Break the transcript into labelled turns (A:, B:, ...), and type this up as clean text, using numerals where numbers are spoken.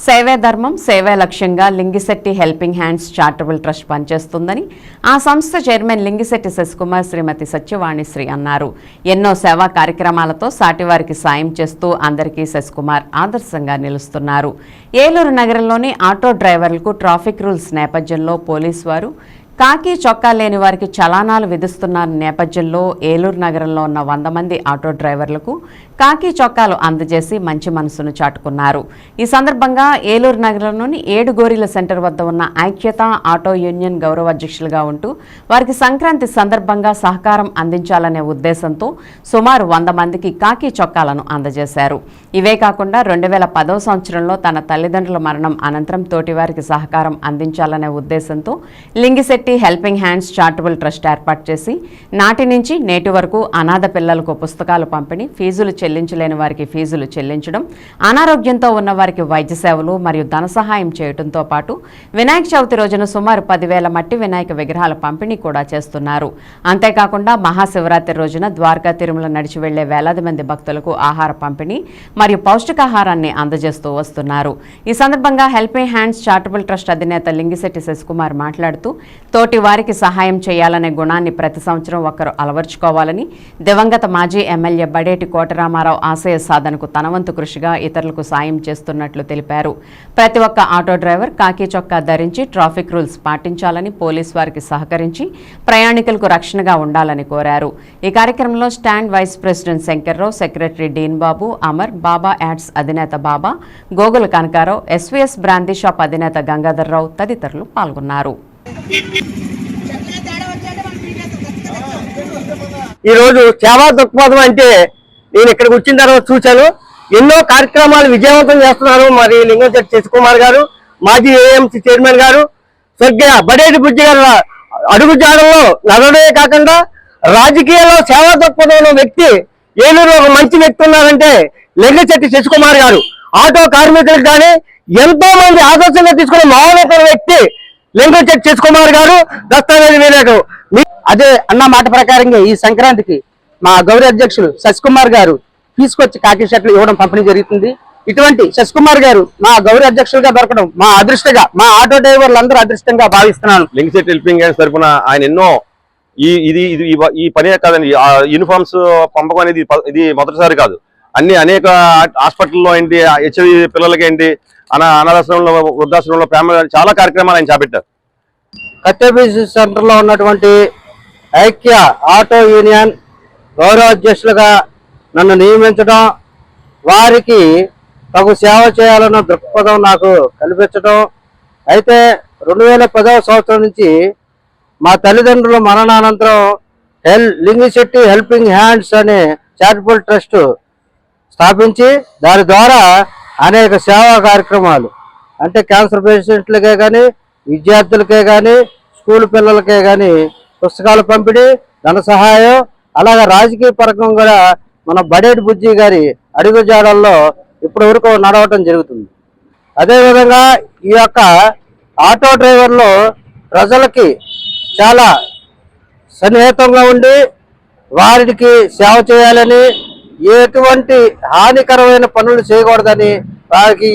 A: సేవే ధర్మం సేవే లక్ష్యంగా Lingisetti helping hands charitable trust పనిచేస్తుందని ఆ సంస్థ చైర్మన్ లింగిశెట్టి శశికుమార్ శ్రీమతి సత్యవాణిశ్రీ అన్నారు. ఎన్నో సేవా కార్యక్రమాలతో సాటివారికి సాయం చేస్తూ అందరికీ శశికుమార్ ఆదర్శంగా నిలుస్తున్నారు. ఏలూరు నగరంలోని ఆటో డ్రైవర్లకు ట్రాఫిక్ రూల్స్ నేపథ్యంలో పోలీసు వారు కాకి చొక్కా లేని వారికి చలానాలు విధిస్తున్న నేపథ్యంలో ఏలూరు నగరంలో ఉన్న 100 మంది ఆటో డ్రైవర్లకు కాకి చొక్కాలు అందజేసి మంచి మనసును చాటుకున్నారు. ఈ సందర్భంగా ఏలూరు నగరంలోని 7 గోరీల సెంటర్ వద్ద ఉన్న ఐక్యత ఆటో యూనియన్ గౌరవ అధ్యక్షులుగా ఉంటూ వారికి సంక్రాంతి సందర్భంగా సహకారం అందించాలనే ఉద్దేశంతో సుమారు 100 మందికి కాకి చొక్కాలను అందజేశారు. ఇవే కాకుండా 2010వ సంవత్సరంలో తన తల్లిదండ్రుల మరణం అనంతరం తోటివారికి సహకారం అందించాలనే ఉద్దేశంతో Lingisetti helping hands charitable trust ఏర్పాటు చేసి నాటి నుంచి నేటి వరకు అనాథ పిల్లలకు పుస్తకాలు పంపిణీ, ఫీజులు చెల్లించలేని వారికి ఫీజులు చెల్లించడం, అనారోగ్యంతో ఉన్న వారికి వైద్య సేవలు మరియు ధన సహాయం చేయడంతో పాటు వినాయక చవితి రోజున సుమారు 10,000 మట్టి వినాయక విగ్రహాల పంపిణీ కూడా చేస్తున్నారు. అంతేకాకుండా మహాశివరాత్రి రోజున ద్వారకా తిరుమల నడిచి వెళ్లే వేలాది మంది భక్తులకు ఆహార పంపిణీ మరియు పౌష్టికాహారాన్ని అందజేస్తూ వస్తున్నారు. ఈ సందర్భంగా హెల్పింగ్ హ్యాండ్స్ చారిటబుల్ ట్రస్ట్ అధినేత లింగిశెట్టి శశికుమార్ మాట్లాడుతూ తోటి వారికి సహాయం చేయాలనే గుణాన్ని ప్రతి సంవత్సరం ఒకరు అలవర్చుకోవాలని, దివంగత మాజీ ఎమ్మెల్యే బడేటి కోటరామారావు ఆశయ సాధనకు తనవంతు కృషిగా ఇతరులకు సాయం చేస్తున్నట్లు తెలిపారు. ప్రతి ఒక్క ఆటో డ్రైవర్ కాకి చొక్కా ధరించి ట్రాఫిక్ రూల్స్ పాటించాలని, పోలీసు వారికి సహకరించి ప్రయాణికులకు రక్షణగా ఉండాలని కోరారు. ఈ కార్యక్రమంలో stand vice president Shankarrao, secretary Deen Babu, Amar, Baba ads అధినేత Baba, Gogula Kanakarao, SVS brandy shop అధినేత గంగాధర్రావు తదితరులు పాల్గొన్నారు.
B: ఈరోజు సేవా దృక్పథం అంటే నేను ఇక్కడికి వచ్చిన తర్వాత చూశాను. ఎన్నో కార్యక్రమాలు విజయవంతం చేస్తున్నారు. మరి లింగిశెట్టి శశికుమార్ గారు, మాజీ ఏఎంసీ చైర్మన్ గారు, స్వర్గీయ బడేటి బుజ్జి గారు అడుగుజాడల్లో నడవడే కాకుండా రాజకీయాల్లో సేవా దృక్పథం ఉన్న వ్యక్తి ఏలూరు ఒక మంచి వ్యక్తి ఉన్నారంటే లింగిశెట్టి శశికుమార్ గారు. ఆటో కార్మికులకు కానీ ఎంతో మంది ఆదర్శంగా తీసుకునే మహోన్నత వ్యక్తి లింగిశెట్టి శశికుమార్ గారు. దస్తావేజ్ వినాయకుడు
C: అదే అన్న మాట ప్రకారంగా ఈ సంక్రాంతికి మా గౌరవ అధ్యక్షులు శశికుమార్ గారు తీసుకొచ్చి కాకి షర్ట్లు ఇవ్వడం పంపిణీ జరుగుతుంది. ఇటువంటి శశికుమార్ గారు మా గౌరవ అధ్యక్షులుగా దొరకడం మా అదృష్టంగా, మా ఆటో డ్రైవర్లు అందరూ అదృష్టంగా భావిస్తున్నాను.
D: లింగిశెట్టి హెల్పింగ్ హ్యాండ్స్ తరఫున ఆయన ఎన్నో ఈ పనే కాదండి, యూనిఫామ్స్ పంపకం అనేది ఇది మొదటిసారి కాదు. అనేక హాస్పిటల్లో ఏంటి, హెచ్ఐవి పిల్లలకి ఏంటి, అనాథాశ్రమంలో, వృద్ధాశ్రమంలో చాలా కార్యక్రమాలు ఆయన చేపట్టారు.
C: కట్టెబీసీ సెంటర్ లో ఉన్నటువంటి ఐక్య ఆటో యూనియన్ గౌరవ అధ్యక్షులుగా నన్ను నియమించడం, వారికి తగు సేవ చేయాలన్న దృక్పథం నాకు కల్పించడం. అయితే 2010వ సంవత్సరం నుంచి మా తల్లిదండ్రుల మరణానంతరం లింగిశెట్టి హెల్పింగ్ హ్యాండ్స్ అనే చారిటబుల్ ట్రస్ట్ స్థాపించి దాని ద్వారా అనేక సేవా కార్యక్రమాలు అంటే క్యాన్సర్ పేషెంట్లకే కానీ, విద్యార్థులకే కానీ, స్కూల్ పిల్లలకే కానీ పుస్తకాల పంపిణీ, ధన సహాయం, అలాగే రాజకీయ పరంగా కూడా మన బడేటి బుజ్జి గారి అడుగుజాడల్లో ఇప్పటి వరకు నడవటం జరుగుతుంది. అదేవిధంగా ఈ యొక్క ఆటో డ్రైవర్లు ప్రజలకి చాలా సన్నిహితంగా ఉండి వారికి సేవ చేయాలని, ఎటువంటి హానికరమైన పనులు చేయకూడదని వారికి